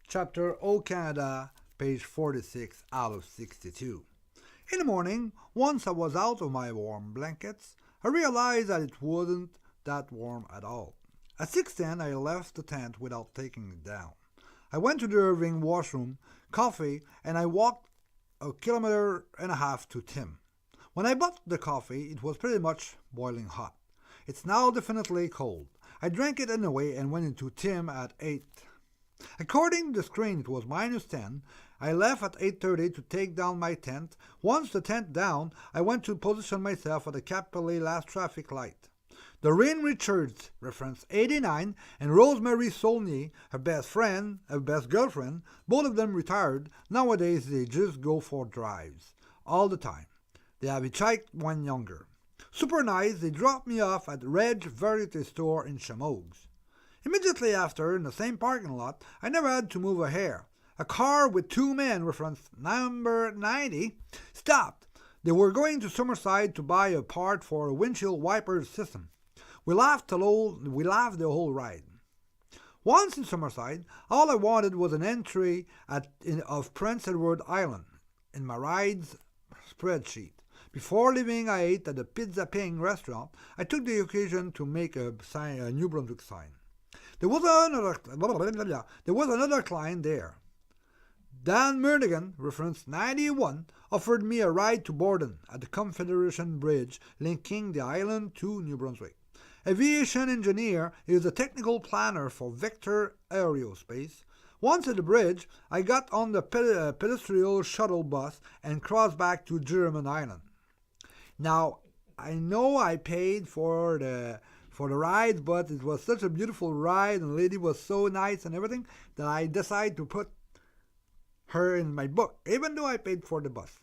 Chapter O Canada, page 46 out of 62. In the morning, once I was out of my warm blankets, I realized that it wasn't that warm at all. At 6:10, I left the tent without taking it down. I went to the Irving washroom, coffee, and I walked a kilometer and a half to Tim. When I bought the coffee, it was pretty much boiling hot. It's now definitely cold. I drank it anyway and went into Tim at 8. According to the screen, it was -10. I left at 8:30 to take down my tent. Once the tent down, I went to position myself at the Capelli last traffic light. Doreen Richards, reference 89, and Rosemary Saulnier, her best girlfriend, both of them retired. Nowadays they just go for drives. All the time. They have hitchhiked when younger. Super nice, they dropped me off at Reg Variety Store in Chamogs. Immediately after, in the same parking lot, I never had to move a hair. A car with two men, reference number 90, stopped. They were going to Summerside to buy a part for a windshield wiper system. We laughed the whole ride. Once in Summerside, all I wanted was an entry of Prince Edward Island in my ride's spreadsheet. Before leaving, I ate at the Pizza Ping restaurant. I took the occasion to make a New Brunswick sign. There was another client there. Dan Murnigan, reference 91, offered me a ride to Borden at the Confederation Bridge linking the island to New Brunswick. Aviation engineer, he is a technical planner for Vector Aerospace. Once at the bridge, I got on the pedestrian shuttle bus and crossed back to German Island. Now, I know I paid for the ride, but it was such a beautiful ride and the lady was so nice and everything that I decided to put her in my book, even though I paid for the bus.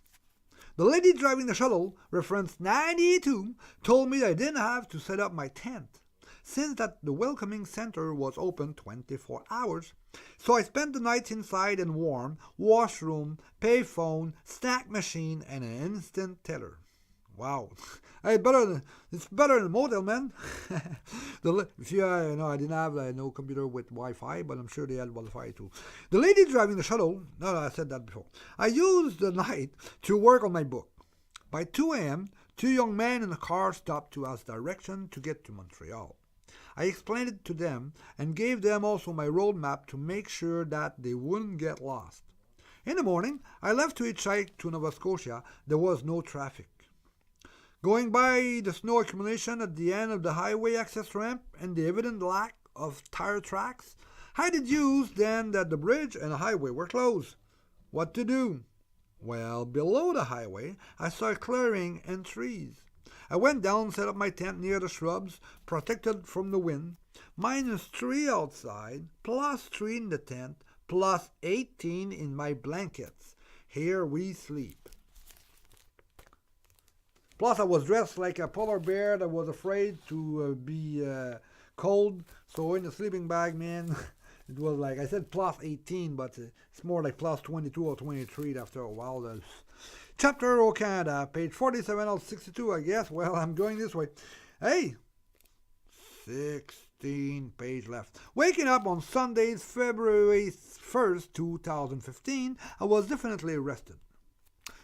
The lady driving the shuttle, reference 92, told me I didn't have to set up my tent, since that the welcoming center was open 24 hours. So I spent the night inside and warm, washroom, payphone, snack machine, and an instant teller. Wow, it's better than a motel, man. If you, I didn't have no computer with Wi-Fi, but I'm sure they had Wi-Fi too. The lady driving the shuttle, no, I said that before. I used the night to work on my book. By 2 a.m., two young men in a car stopped to ask direction to get to Montreal. I explained it to them and gave them also my road map to make sure that they wouldn't get lost. In the morning, I left to hitchhike to Nova Scotia. There was no traffic. Going by the snow accumulation at the end of the highway access ramp and the evident lack of tire tracks, I deduced then that the bridge and the highway were closed. What to do? Well, below the highway, I saw a clearing and trees. I went down, set up my tent near the shrubs, protected from the wind. -3 outside, +3 in the tent, +18 in my blankets. Here we sleep. Plus, I was dressed like a polar bear that was afraid to be cold. So in the sleeping bag, man, it was like, I said +18, but it's more like +22 or 23 after a while. Chapter O Canada, page 47 out of 62, I guess. Well, I'm going this way. Hey, 16 page left. Waking up on Sunday, February 1st, 2015, I was definitely rested.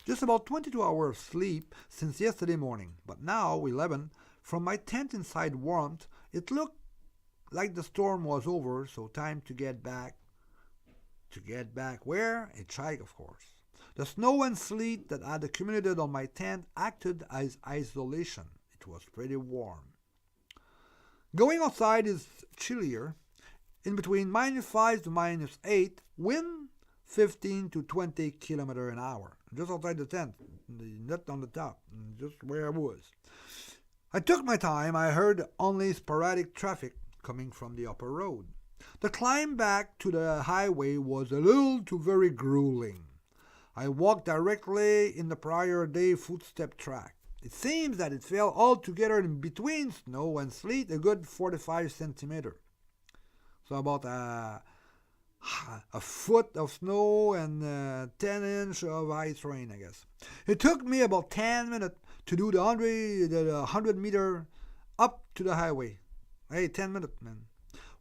Just about 22 hours of sleep since yesterday morning, but now 11. From my tent inside warmth, it looked like the storm was over, so time to get back. To get back where? Hitchhike, of course. The snow and sleet that had accumulated on my tent acted as isolation. It was pretty warm. Going outside is chillier. In between -5 to -8, wind 15 to 20 kilometers an hour. Just outside the tent, not on the top, just where I was. I took my time. I heard only sporadic traffic coming from the upper road. The climb back to the highway was a little too very grueling. I walked directly in the prior day footstep track. It seems that it fell altogether in between snow and sleet a good 45 centimeters. So about a foot of snow and 10 inches of ice rain, I guess. It took me about 10 minutes to do the 100 meter up to the highway. Hey, 10 minutes, man.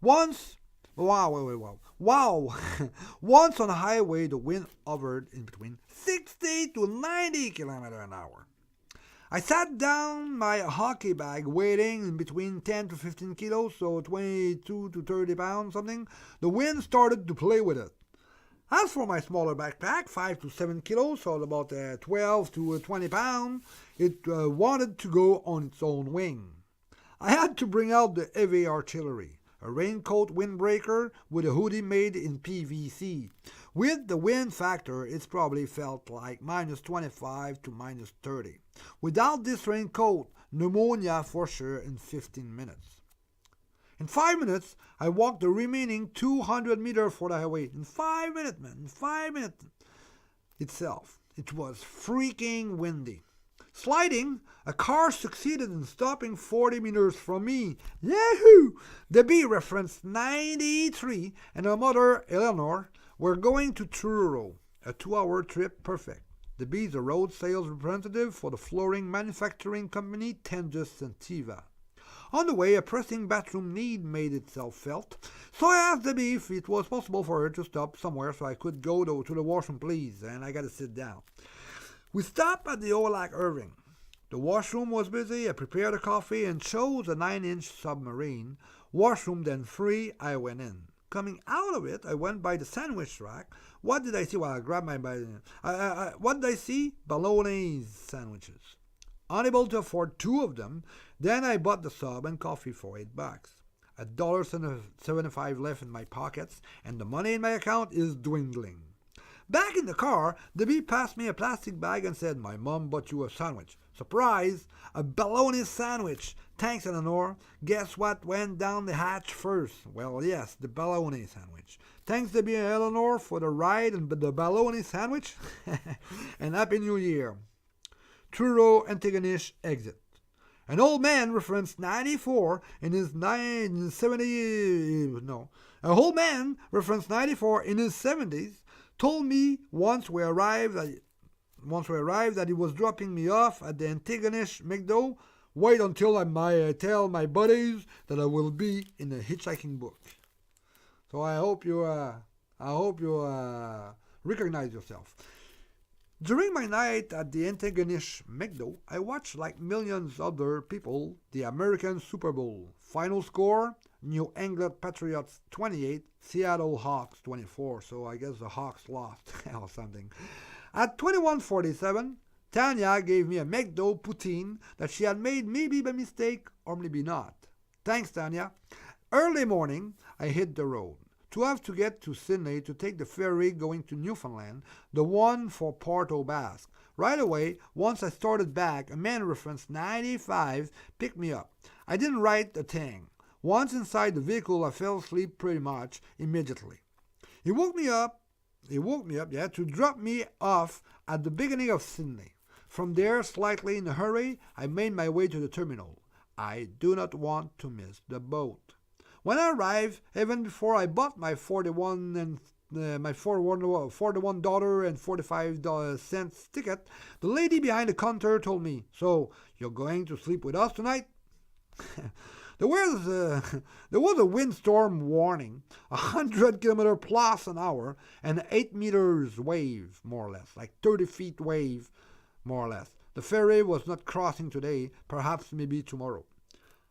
Once Wow. Once on a highway, the wind hovered in between 60 to 90 kilometers an hour. I sat down my hockey bag weighing in between 10 to 15 kilos, so 22 to 30 pounds something. The wind started to play with it. As for my smaller backpack, 5 to 7 kilos, so about 12 to 20 pounds, it wanted to go on its own wing. I had to bring out the heavy artillery, a raincoat windbreaker with a hoodie made in PVC. With the wind factor, it's probably felt like minus 25 to minus 30. Without this raincoat, pneumonia for sure in 15 minutes. In 5 minutes, I walked the remaining 200 meters for the highway. In 5 minutes, man. In 5 minutes itself. It was freaking windy. Sliding, a car succeeded in stopping 40 meters from me. Yahoo! The bee referenced 93 and her mother, Eleanor, were going to Truro. A 2-hour trip, perfect. The bee is a road sales representative for the flooring manufacturing company Tendus and Tiva. On the way, a pressing bathroom need made itself felt, so I asked the bee if it was possible for her to stop somewhere so I could go to the washroom, please, and I got to sit down. We stopped at the Olac Irving. The washroom was busy. I prepared a coffee and chose a 9-inch submarine. Washroom then free, I went in. Coming out of it, I went by the sandwich rack. What did I see? Well, I grabbed my... what did I see? Bolognese sandwiches. Unable to afford 2 of them, then I bought the sub and coffee for $8. $1.75 left in my pockets, and the money in my account is dwindling. Back in the car, the bee passed me a plastic bag and said, "My mom bought you a sandwich." Surprise! A bologna sandwich. Thanks, Eleanor. Guess what went down the hatch first? Well, yes, the bologna sandwich. Thanks to Eleanor for the ride and the bologna sandwich. And Happy New Year. Truro Antigonish exit. An old man referenced 94 in his 70s told me once we arrived that he was dropping me off at the Antigonish McDo. Wait until I tell my buddies that I will be in a hitchhiking book. So I hope you recognize yourself. During my night at the Antigonish McDo, I watched, like millions of other people, the American Super Bowl. Final score, New England Patriots 28, Seattle Hawks 24. So I guess the Hawks lost or something. At 21:47, Tanya gave me a McDo poutine that she had made maybe by mistake or maybe not. Thanks, Tanya. Early morning, I hit the road. To have to get to Sydney to take the ferry going to Newfoundland, the one for Port aux Basques. Right away, once I started back, a man referenced 95 picked me up. I didn't write a thing. Once inside the vehicle, I fell asleep pretty much immediately. He woke me up, to drop me off at the beginning of Sydney. From there, slightly in a hurry, I made my way to the terminal. I do not want to miss the boat. When I arrived, even before I bought my $41.45 ticket, the lady behind the counter told me, "So, you're going to sleep with us tonight?" There was a windstorm warning, 100 kilometers plus an hour, and 8 meters wave, more or less, like 30 feet wave, more or less. The ferry was not crossing today, perhaps maybe tomorrow.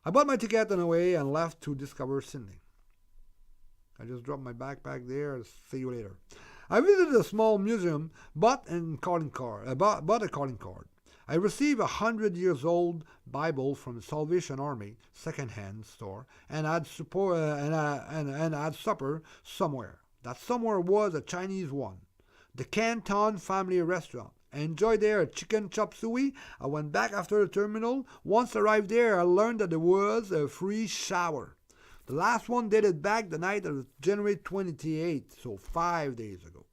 I bought my ticket on the way and left to discover Sydney. I just dropped my backpack there. See you later. I visited a small museum, bought a calling card. I received a 100-year-old Bible from the Salvation Army second-hand store and had supper somewhere. That somewhere was a Chinese one, the Canton Family Restaurant. I enjoyed there a chicken chop suey. I went back after the terminal. Once arrived there, I learned that there was a free shower. The last one dated back the night of January 28th, so 5 days ago.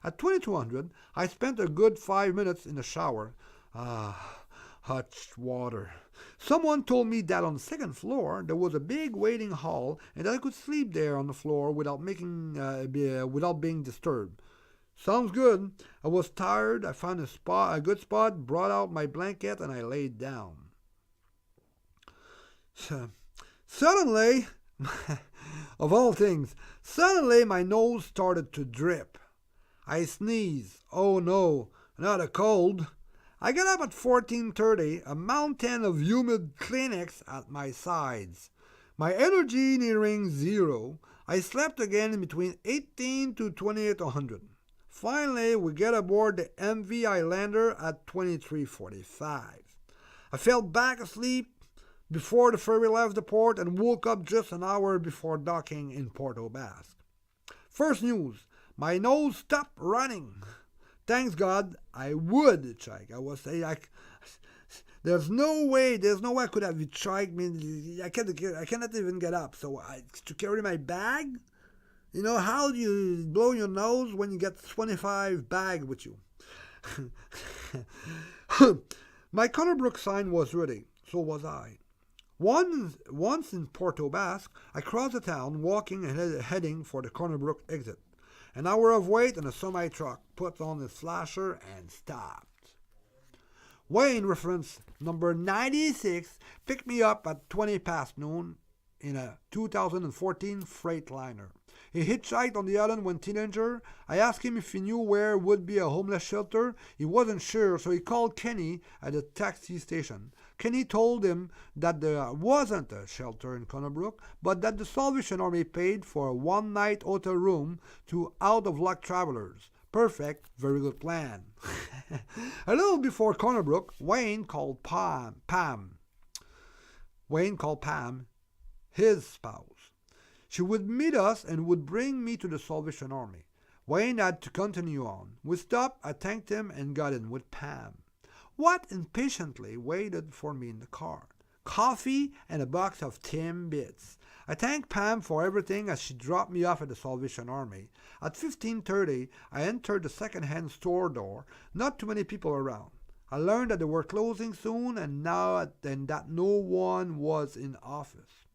At 2200, I spent a good 5 minutes in the shower. Hot water. Someone told me that on the second floor there was a big waiting hall and that I could sleep there on the floor without being disturbed. Sounds good. I was tired. I found a good spot, brought out my blanket, and I laid down. Suddenly, Of all things, suddenly my nose started to drip. I sneezed. Oh no, not a cold. I got up at 14:30, a mountain of humid Kleenex at my sides. My energy nearing zero, I slept again in between 18 to 2800. Finally, we get aboard the MV Highlander at 23:45. I fell back asleep before the ferry left the port and woke up just an hour before docking in Port aux Basques. First news, my nose stopped running. Thanks God, I would hitchhike. I was saying, there's no way I could have hitchhiked. I mean, I cannot even get up. So to carry my bag, how do you blow your nose when you get 25 bags with you? My Connor sign was ready, so was I. Once in Port aux Basques, I crossed the town, walking and heading for the Connor exit. An hour of wait, and a semi-truck put on his flasher and stopped. Wayne, reference number 96, picked me up at 20 past noon in a 2014 Freightliner. He hitchhiked on the island when teenager. I asked him if he knew where would be a homeless shelter. He wasn't sure, so he called Kenny at the taxi station. Kenny told him that there wasn't a shelter in Connor, but that the Salvation Army paid for a one-night hotel room to out-of-luck travelers. Perfect, very good plan. A little before Connor, Wayne called Pam. Wayne called Pam his spouse. She would meet us and would bring me to the Salvation Army. Wayne had to continue on. We stopped, I thanked him, and got in with Pam. Watt impatiently waited for me in the car. Coffee and a box of Timbits. I thanked Pam for everything as she dropped me off at the Salvation Army. At 15:30, I entered the second-hand store door. Not too many people around. I learned that they were closing soon and that no one was in office.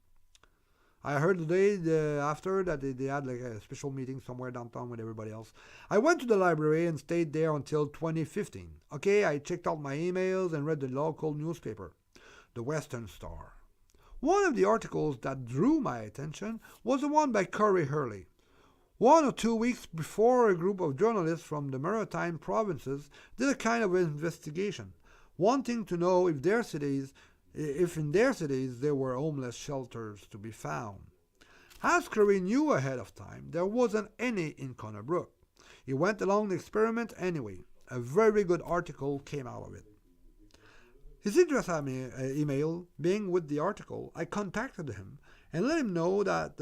I heard the day after that they had like a special meeting somewhere downtown with everybody else. I went to the library and stayed there until 2015. Okay, I checked out my emails and read the local newspaper, the Western Star. One of the articles that drew my attention was the one by Corey Hurley. 1 or 2 weeks before, a group of journalists from the maritime provinces did a kind of investigation, wanting to know if in their cities there were homeless shelters to be found. As Curry knew ahead of time, there wasn't any in Connor. He went along the experiment anyway. A very good article came out of it. His address email being with the article, I contacted him and let him know that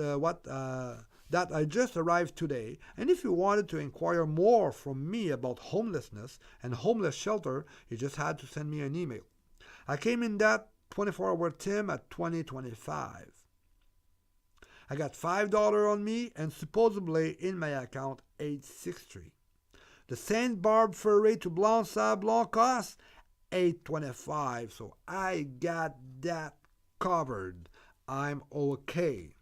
that I just arrived today, and if he wanted to inquire more from me about homelessness and homeless shelter, he just had to send me an email. I came in that 24-hour Tim at 2025. I got $5 on me and supposedly in my account 863. The St. Barb ferry to Blanc cost $825, so I got that covered. I'm okay.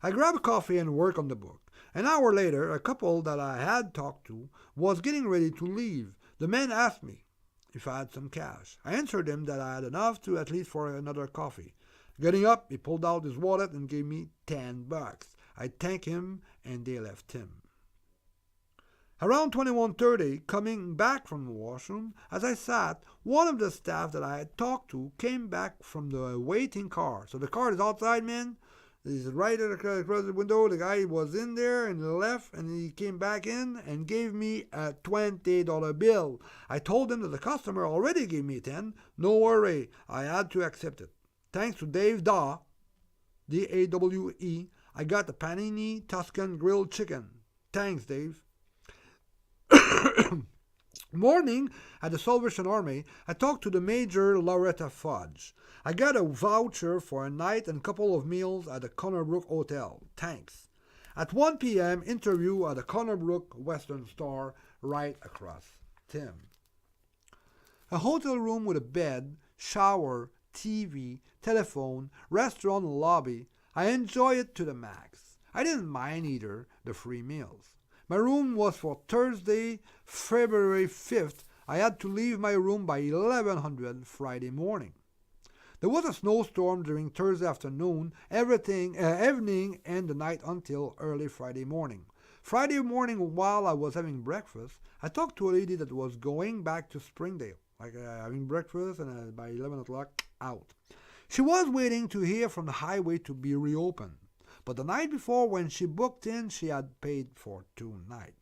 I grabbed a coffee and worked on the book. An hour later, a couple that I had talked to was getting ready to leave. The man asked me if I had some cash. I answered him that I had enough to at least for another coffee. Getting up, he pulled out his wallet and gave me $10. I thanked him and they left him. Around 21:30, coming back from the washroom, as I sat, one of the staff that I had talked to came back from the waiting car. So the car is outside, man. He's right across the window. The guy was in there and left, and he came back in and gave me a $20 bill. I told him that the customer already gave me 10. No worry, I had to accept it. Thanks to Dave Dawe, D-A-W-E, I got the Panini Tuscan grilled chicken. Thanks, Dave. Morning at the Salvation Army, I talked to the Major Loretta Fudge. I got a voucher for a night and couple of meals at the Connor Hotel. Thanks. At 1 p.m., interview at the Connor Western Star right across Tim. A hotel room with a bed, shower, TV, telephone, restaurant and lobby. I enjoy it to the max. I didn't mind either the free meals. My room was for Thursday, February 5th. I had to leave my room by 1100 Friday morning. There was a snowstorm during Thursday afternoon, evening, and the night until early Friday morning. Friday morning, while I was having breakfast, I talked to a lady that was going back to Springdale, having breakfast and by 11 o'clock out. She was waiting to hear from the highway to be reopened, but the night before when she booked in, she had paid for 2 nights.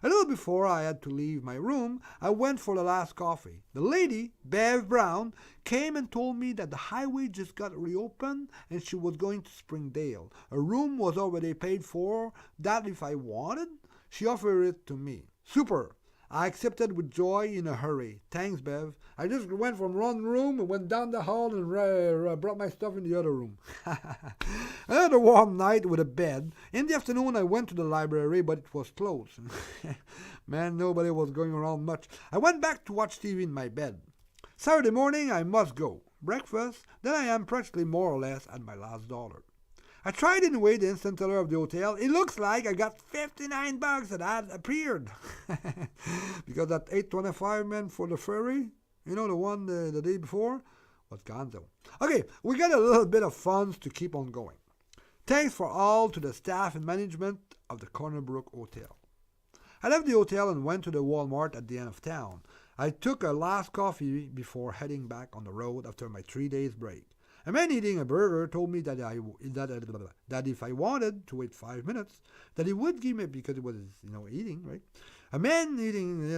A little before I had to leave my room, I went for the last coffee. The lady, Bev Brown, came and told me that the highway just got reopened and she was going to Springdale. A room was already paid for, that if I wanted, she offered it to me. Super! I accepted with joy in a hurry. Thanks, Bev. I just went from one room and went down the hall and brought my stuff in the other room. Another warm night with a bed. In the afternoon, I went to the library, but it was closed. Man, nobody was going around much. I went back to watch TV in my bed. Saturday morning, I must go. Breakfast, then I am practically more or less at my last dollar. I tried anyway the instant teller of the hotel. It looks like I got $59 that had appeared. Because that $8.25 meant for the ferry, the one the day before, was gone though. Okay, we got a little bit of funds to keep on going. Thanks for all to the staff and management of the Corner Brook Hotel. I left the hotel and went to the Walmart at the end of town. I took a last coffee before heading back on the road after my 3 days break. A man eating a burger told me that if I wanted to wait 5 minutes, that he would give me, because it was, eating, right? A man eating,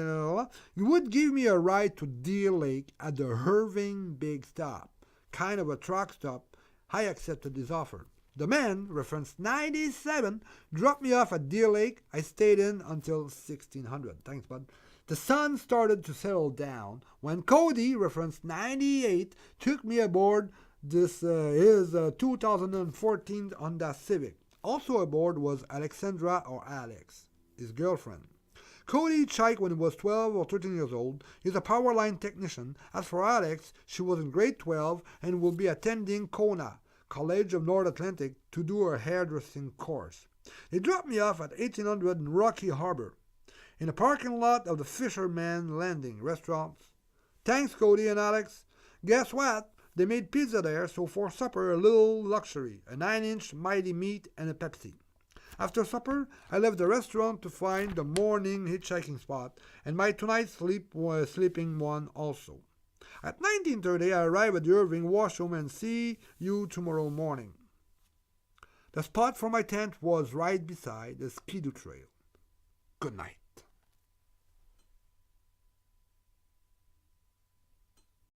he would give me a ride to Deer Lake at the Irving Big Stop, kind of a truck stop. I accepted his offer. The man, reference 97, dropped me off at Deer Lake. I stayed in until 1600. Thanks, bud. The sun started to settle down when Cody, reference 98, took me aboard this is 2014 Honda Civic. Also aboard was Alexandra, or Alex, his girlfriend. Cody Chike, when he was 12 or 13 years old, is a power line technician. As for Alex, she was in grade 12 and will be attending Kona, College of North Atlantic, to do her hairdressing course. They dropped me off at 1800 in Rocky Harbor, in the parking lot of the Fisherman Landing restaurant. Thanks, Cody and Alex. Guess what? They made pizza there, so for supper, a little luxury, a 9-inch Mighty Meat and a Pepsi. After supper, I left the restaurant to find the morning hitchhiking spot, and my tonight sleeping one also. At 19:30, I arrive at the Irving washroom and see you tomorrow morning. The spot for my tent was right beside the Skidoo Trail. Good night.